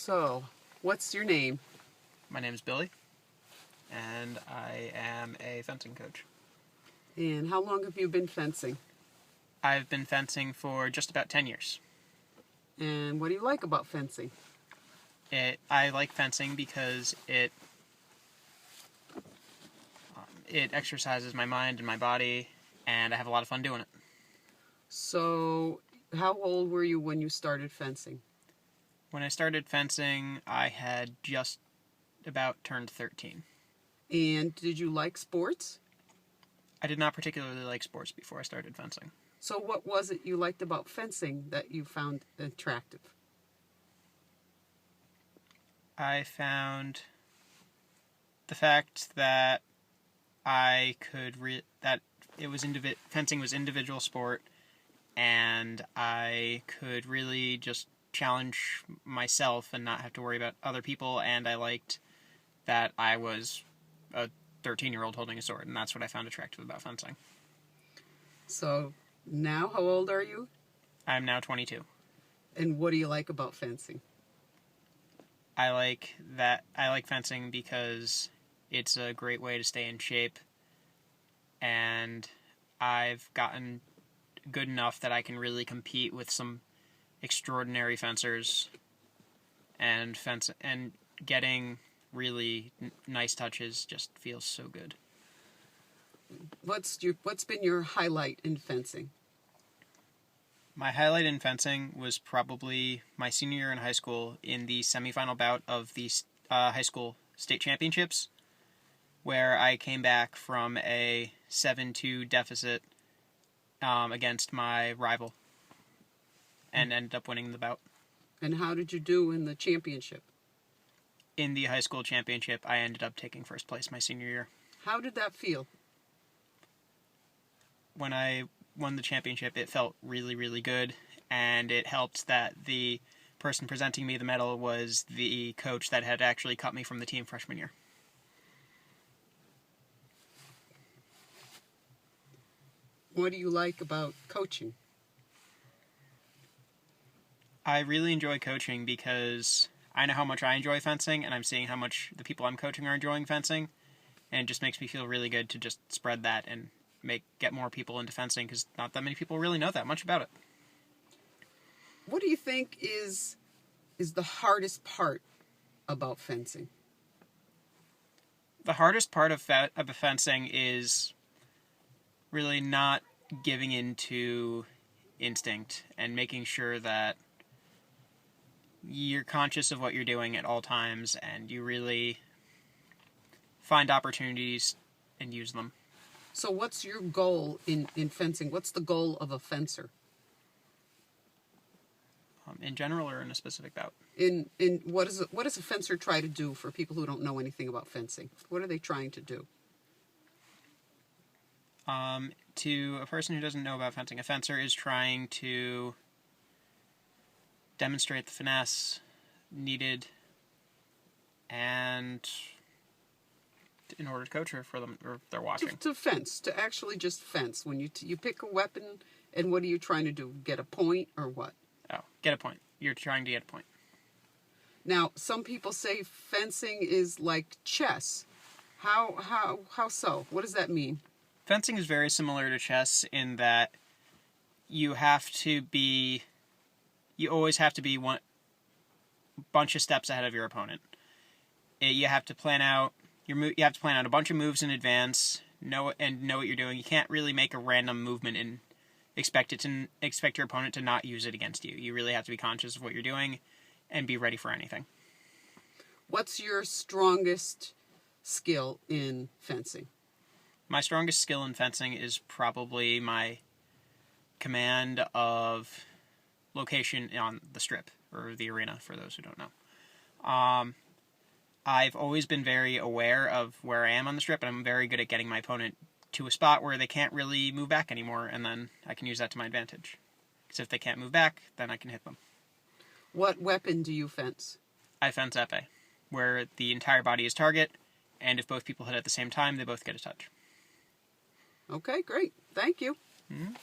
So, what's your name? My name is Billy, and I am a fencing coach. And how long have you been fencing? I've been fencing for just about 10 years. And what do you like about fencing? I like fencing because it exercises my mind and my body, and I have a lot of fun doing it. So, how old were you when you started fencing? When I started fencing, I had just about turned 13. And did you like sports? I did not particularly like sports before I started fencing. So, what was it you liked about fencing that you found attractive? I found the fact that fencing was individual sport, and I could really just challenge myself and not have to worry about other people, and I liked that I was a 13-year-old holding a sword, and that's what I found attractive about fencing. So, now how old are you? I'm now 22. And what do you like about fencing? I like fencing because it's a great way to stay in shape, and I've gotten good enough that I can really compete with some extraordinary fencers, and getting really nice touches just feels so good. What's been your highlight in fencing? My highlight in fencing was probably my senior year in high school in the semifinal bout of the high school state championships, where I came back from a 7-2 deficit against my rival and ended up winning the bout. And how did you do in the championship? In the high school championship, I ended up taking first place my senior year. How did that feel? When I won the championship, it felt really, really good, and it helped that the person presenting me the medal was the coach that had actually cut me from the team freshman year. What do you like about coaching? I really enjoy coaching because I know how much I enjoy fencing, and I'm seeing how much the people I'm coaching are enjoying fencing, and it just makes me feel really good to just spread that and get more people into fencing, because not that many people really know that much about it. What do you think is the hardest part about fencing? The hardest part of fencing is really not giving into instinct and making sure that you're conscious of what you're doing at all times, and you really find opportunities and use them. So what's your goal in fencing? What's the goal of a fencer? In general, or in a specific bout? In what does a fencer try to do for people who don't know anything about fencing? What are they trying to do? To a person who doesn't know about fencing, a fencer is trying to demonstrate the finesse needed and in order to coach her for them, or they're watching. To fence, to actually just fence. When you pick a weapon, and what are you trying to do? Get a point or what? Oh, get a point. You're trying to get a point. Now, some people say fencing is like chess. How so? What does that mean? Fencing is very similar to chess in that you always have to be one bunch of steps ahead of your opponent. You have to plan out you have to plan out a bunch of moves in advance, know what you're doing. You can't really make a random movement and expect your opponent to not use it against you. You really have to be conscious of what you're doing and be ready for anything. What's your strongest skill in fencing? My strongest skill in fencing is probably my command of location on the strip, or the arena, for those who don't know. I've always been very aware of where I am on the strip, and I'm very good at getting my opponent to a spot where they can't really move back anymore, and then I can use that to my advantage. Because if they can't move back, then I can hit them. What weapon do you fence? I fence épée, where the entire body is target, and if both people hit at the same time, they both get a touch. Okay, great. Thank you. Mm-hmm.